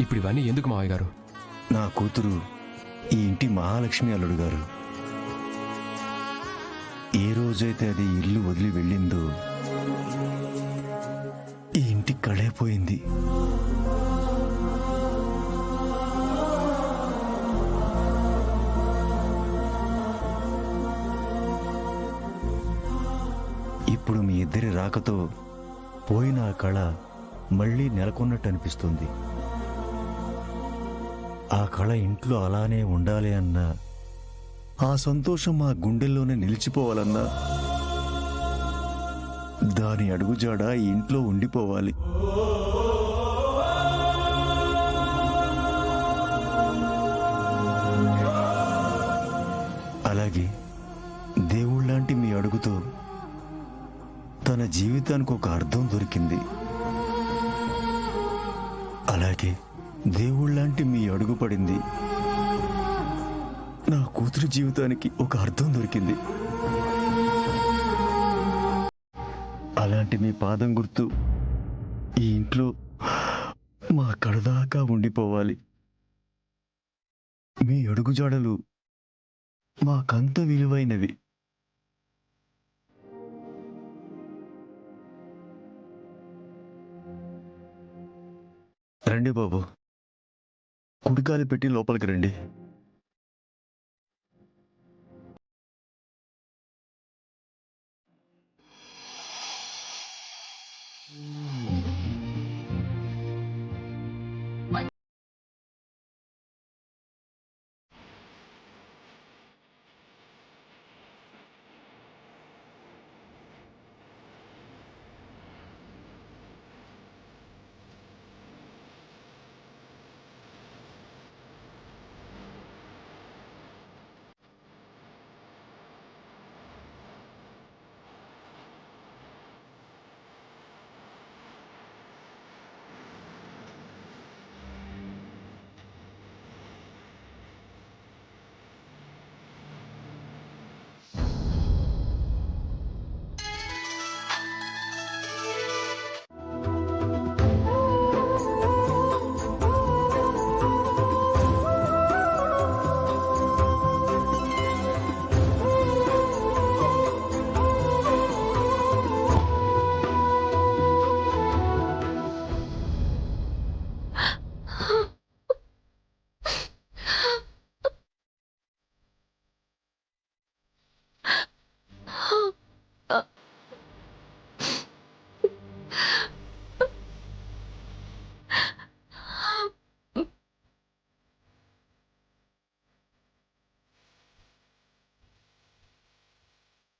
ఇప్పుడు ఇవన్నీ ఎందుకు మావయ్య గారు? నా కూతురు ఈ ఇంటి మహాలక్ష్మి అల్లుడు గారు. ఏ రోజైతే అది ఇల్లు వదిలి వెళ్ళిందో ఈ ఇంటి కళైపోయింది. ఇప్పుడు మీ ఇద్దరి రాకతో పోయిన ఆ కళ మళ్ళీ నెలకొన్నట్టు అనిపిస్తుంది. ఆ కళ ఇంట్లో అలానే ఉండాలి అన్నా, ఆ సంతోషం మా గుండెల్లోనే నిలిచిపోవాలన్నా దాని అడుగుజాడ ఈ ఇంట్లో ఉండిపోవాలి. అలాగే దేవుళ్ళలాంటి మీ అడుగుతో తన జీవితానికి ఒక అర్థం దొరికింది. అలాగే దేవుళ్ళలాంటి మీ అడుగు పడింది నా కూతురు జీవితానికి ఒక అర్థం దొరికింది. అలాంటి మీ పాదం గుర్తు ఈ ఇంట్లో మా కడదాకా ఉండిపోవాలి. మీ అడుగుజాడలు మాకంత విలువైనవి. రండి బాబు, కుడికాలు పెట్టి లోపలికి రండి.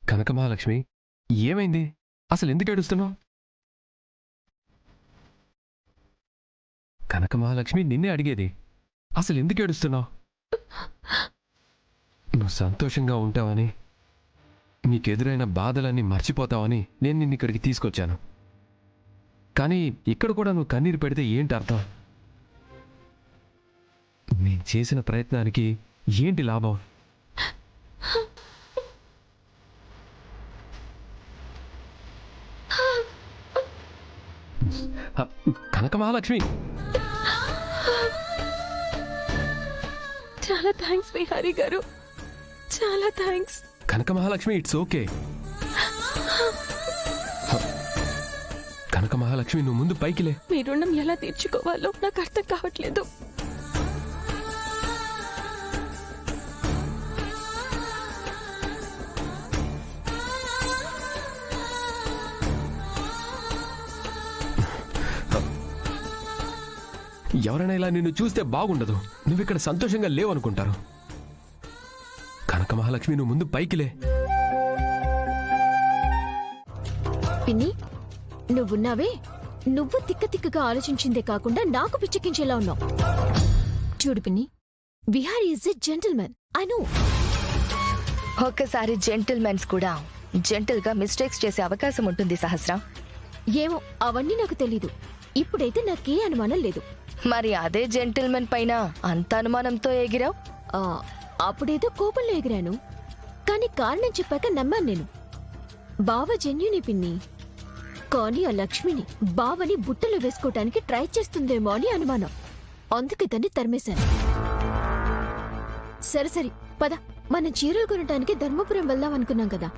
కనక మహాలక్ష్మి, ఏమైంది? అసలు ఎందుకు ఏడుస్తున్నావు? కనక మహాలక్ష్మి, నిన్నే అడిగేది. అసలు ఎందుకు ఏడుస్తున్నావు? నువ్వు సంతోషంగా ఉంటావని, నీకెదురైన బాధలన్నీ మర్చిపోతావని నేను నిన్ను ఇక్కడికి తీసుకొచ్చాను. కానీ ఇక్కడ కూడా నువ్వు కన్నీరు పెడితే ఏంటి అర్థం? నేను చేసిన ప్రయత్నానికి ఏంటి లాభం? కనక మహాలక్ష్మి, చాలా థ్యాంక్స్ విహారీ గారు, చాలా thanks. Kanaka Mahalakshmi, it's okay. Kanaka Mahalakshmi, నువ్వు ముందు పైకిలే. మీ రుణం ఎలా తీర్చుకోవాలో నాకు అర్థం కావట్లేదు. ఎవరైనా ఇలా నిన్ను చూస్తే బాగుండదు. నువ్విక్కడ సంతోషంగా లేవనుకుంటారు. కనక మహాలక్ష్మి, నువ్వు ముందు పైకిలే. పిన్ని, నువ్వున్నావే, నువ్వు తిక్కగా ఆలోచించిందే కాకుండా నాకు పిచ్చెక్కించేలా ఉన్నావు. చూడు పిన్ని, Vihari is a gentleman. I know. ఒక్కసారి జెంటిల్మెన్స్ కూడా జెంటిల్ గా మిస్టేక్స్ చేసే అవకాశం ఉంటుంది సహస్ర. ఏమో, అవన్నీ నాకు తెలీదు. ఇప్పుడైతే నాకే అనుమానం లేదు. మరి అదే జెంటిల్మెన్ పైన అంత అనుమానంతో ఎగిరావు? అప్పుడేదో కోపంలో ఎగిరాను, కానీ కారణం చెప్పాక నమ్మాను నేను. బావ జెన్యుని పిన్ని, కానీ ఆ లక్ష్మిని బావని బుట్టలో వేసుకోవటానికి ట్రై చేస్తుందేమో అని అనుమానం. అందుకే దాన్ని తరిమేశాను. సరే సరే పద, మనం చీరలు కొనటానికి ధర్మపురం వెళ్దాం అనుకున్నాం కదా.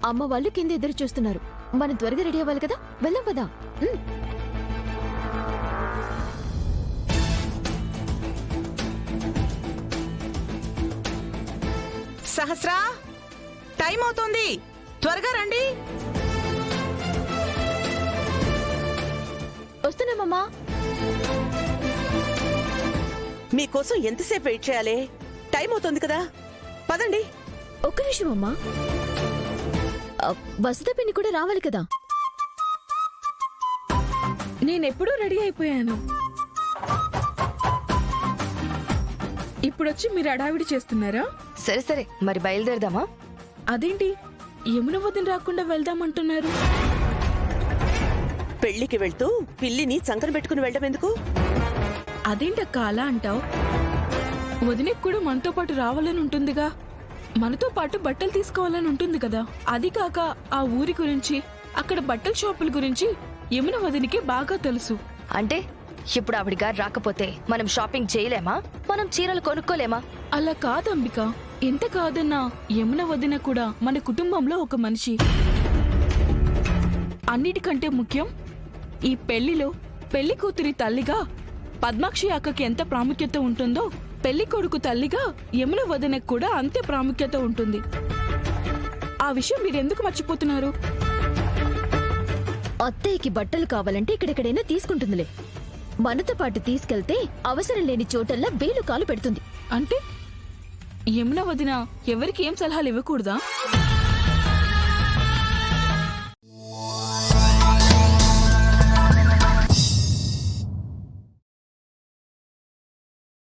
అమ్మ వాళ్ళు కింద ఎదురు చూస్తున్నారు. మనం త్వరగా రెడీ అవ్వాలి కదా, వెళ్దాం పదా. సహస్రా, టైం అవుతోంది, త్వరగా రండి. వస్తున్నామమ్మా. మీకోసం ఎంతసేపు వెయిట్ చేయాలి? టైం అవుతోంది కదా, పదండి. ఒక్క నిమిషం అమ్మా, వసుధ పిన్ని కూడా రావాలి కదా. నేనెప్పుడూ రెడీ అయిపోయాను. ఇప్పుడొచ్చి మీరు అడావిడి చేస్తున్నారా? సరే సరే, మరి బయలుదేరదామా? అదేంటి యమున వదిన రాకుండా వెళ్దామంటున్నారు? పెళ్లికి వెళ్తూ పిల్లిని చంకన పెట్టుకుని వెళ్ళడం ఎందుకు? అదేంటక్క అలా అంటావు? వదినకు కూడా మనతో పాటు రావాలని ఉంటుందిగా, మనతో పాటు బట్టలు తీసుకోవాలని ఉంటుంది కదా. అది కాక ఆ ఊరి గురించి, అక్కడ బట్టల షాపుల గురించి యమున వదినికి బాగా తెలుసు. అంటే ఇప్పుడు ఆవిడ గారు రాకపోతే మనం షాపింగ్ చేయలేమా? మనం చీరలు కొనుక్కోలేమా? అలా కాదంబిక, ఎంత కాదన్నా యమున వదిన కూడా మన కుటుంబంలో ఒక మనిషి. అన్నిటికంటే ముఖ్యం, ఈ పెళ్లిలో పెళ్లి కూతురి తల్లిగా పద్మాక్షి అక్కకి ఎంత ప్రాముఖ్యత ఉంటుందో, పెళ్లి కొడుకు తల్లిగా యమున వదినకు కూడా అంతే ప్రాముఖ్యత ఉంటుంది. ఆ విషయం మీరెందుకు మర్చిపోతున్నారు? అత్తయ్యకి బట్టలు కావాలంటే ఇక్కడెక్కడైనా తీసుకుంటుందిలే. మనతో పాటు తీసుకెళ్తే అవసరం లేని చోటల్లా వేలు కాలు పెడుతుంది. అంటే యమున వదిన ఎవరికి ఏం సలహాలు ఇవ్వకూడదా?